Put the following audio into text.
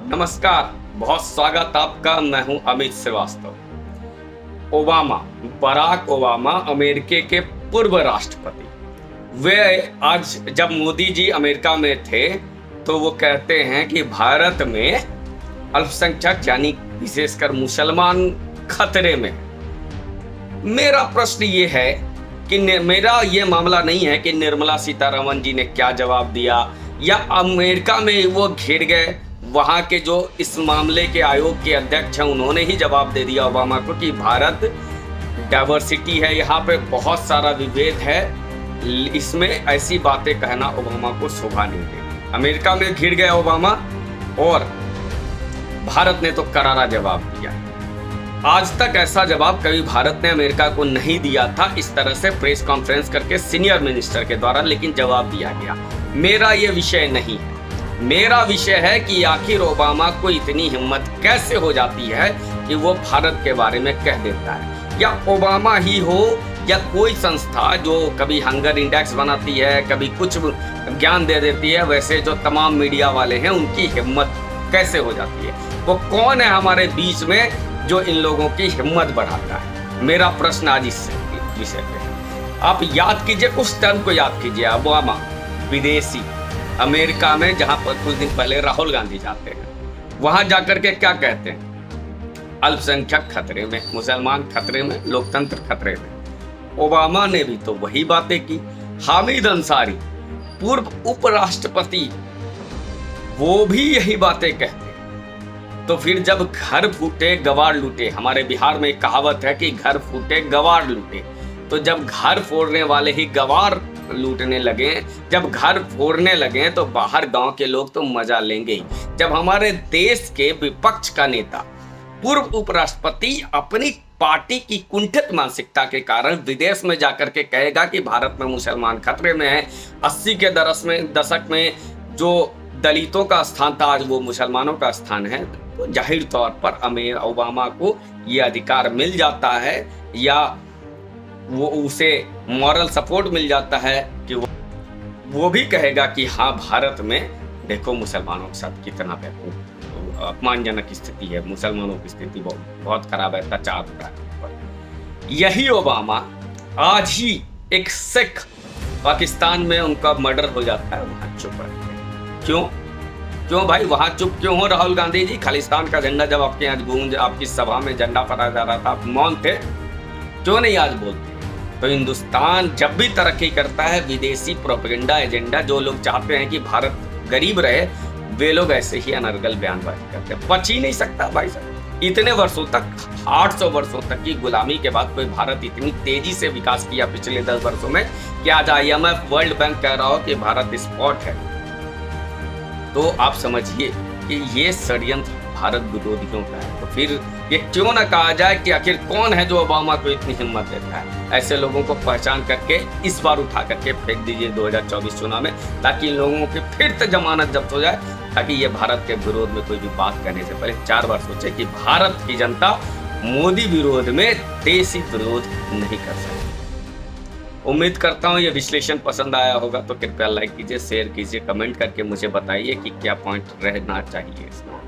नमस्कार, बहुत स्वागत आपका। मैं हूं Amit Shrivastava. Obama, Barack Obama America के पूर्व राष्ट्रपति। वे आज जब मोदी जी अमेरिका में थे तो वो कहते हैं कि भारत में अल्पसंख्यक यानी विशेषकर मुसलमान खतरे में। मेरा प्रश्न ये है कि मेरा ये मामला नहीं है कि निर्मला सीतारमण जी ने क्या जवाब दिया या अमेरिका में वो घिर गए, वहां के जो इस मामले के आयोग के अध्यक्ष हैं उन्होंने ही जवाब दे दिया ओबामा को कि भारत डाइवर्सिटी है, यहाँ पे बहुत सारा विभेद है, इसमें ऐसी बातें कहना ओबामा को शोभा नहीं देगी। अमेरिका में घिर गया ओबामा और भारत ने तो करारा जवाब दिया। आज तक ऐसा जवाब कभी भारत ने अमेरिका को नहीं दिया था, इस तरह से प्रेस कॉन्फ्रेंस करके सीनियर मिनिस्टर के द्वारा, लेकिन जवाब दिया गया। मेरा ये विषय नहीं है। मेरा विषय है कि आखिर ओबामा को इतनी हिम्मत कैसे हो जाती है कि वो भारत के बारे में कह देता है, या ओबामा ही हो या कोई संस्था जो कभी हंगर इंडेक्स बनाती है, कभी कुछ ज्ञान दे देती है, वैसे जो तमाम मीडिया वाले हैं उनकी हिम्मत कैसे हो जाती है। वो कौन है हमारे बीच में जो इन लोगों की हिम्मत बढ़ाता है? मेरा प्रश्न आज इस विषय पे है। आप याद कीजिए, कुछ टर्म को याद कीजिए। ओबामा विदेशी अमेरिका में, जहां पर कुछ दिन पहले राहुल गांधी जाते हैं, वहां जाकर के क्या कहते हैं? अल्पसंख्यक खतरे में, मुसलमान खतरे में, लोकतंत्र खतरे में। ओबामा ने भी तो वही बातें की। हामिद अंसारी, पूर्व उपराष्ट्रपति, वो भी यही बातें कहते। तो फिर जब घर फूटे गवार लूटे, हमारे बिहार में एक कहावत है कि घर फूटे गवार लूटे, तो जब घर फोड़ने वाले ही गवार लूटने लगे, जब घर फोड़ने लगे तो बाहर गांव के लोग तो मजा लेंगे ही। जब हमारे देश के विपक्ष का नेता, पूर्व उपराष्ट्रपति, अपनी पार्टी की कुंठित मानसिकता के कारण विदेश में जाकर के कहेगा कि भारत में मुसलमान खतरे में है, 80 के दशक में जो दलितों का स्थान था आज वो मुसलमानों का स्थान है, तो जाहिर तौर पर ओबामा को ये अधिकार मिल जाता है या वो उसे मॉरल सपोर्ट मिल जाता है कि वो भी कहेगा कि हाँ, भारत में देखो मुसलमानों के साथ कितना अपमानजनक स्थिति है, मुसलमानों की स्थिति बहुत खराब है, अत्याचार होता है। यही ओबामा आज ही एक सिख पाकिस्तान में उनका मर्डर हो जाता है, वहां चुप रहते हैं। क्यों भाई, वहां चुप क्यों हो? राहुल गांधी जी, खालिस्तान का झंडा जब आपके यहाँ गूंज, आपकी सभा में झंडा फहराया जा रहा था, आप मौन थे, क्यों नहीं आज बोलते? तो हिंदुस्तान जब भी तरक्की करता है, विदेशी प्रोपेगेंडा एजेंडा, जो लोग चाहते हैं कि भारत गरीब रहे, वे लोग ऐसे ही अनर्गल बयानबाजी करते हैं। बच ही नहीं सकता भाई साहब। इतने वर्षों तक, 800 वर्षों तक की गुलामी के बाद कोई भारत इतनी तेजी से विकास किया पिछले 10 वर्षों में कि आज IMF, वर्ल्ड बैंक कह रहा हो कि भारत स्पॉट है। तो आप समझिए कि ये षड्यंत्र भारत विरोधियों का है। तो फिर ये क्यों ना कहा जाए कि आखिर कौन है जो ओबामा को इतनी हिम्मत देता है? ऐसे लोगों को पहचान करके इस बार उठा करके फेंक दीजिए 2024 चुनाव में, ताकि इन लोगों की फिर से जमानत जब्त हो जाए, ताकि ये भारत के विरोध में कोई भी बात करने से पहले 4 बार सोचे कि भारत की जनता मोदी विरोध में देशी विरोध नहीं कर सकती। उम्मीद करता हूँ ये विश्लेषण पसंद आया होगा, तो कृपया लाइक कीजिए, शेयर कीजिए, कमेंट करके मुझे बताइए कि क्या पॉइंट रहना चाहिए इसमें।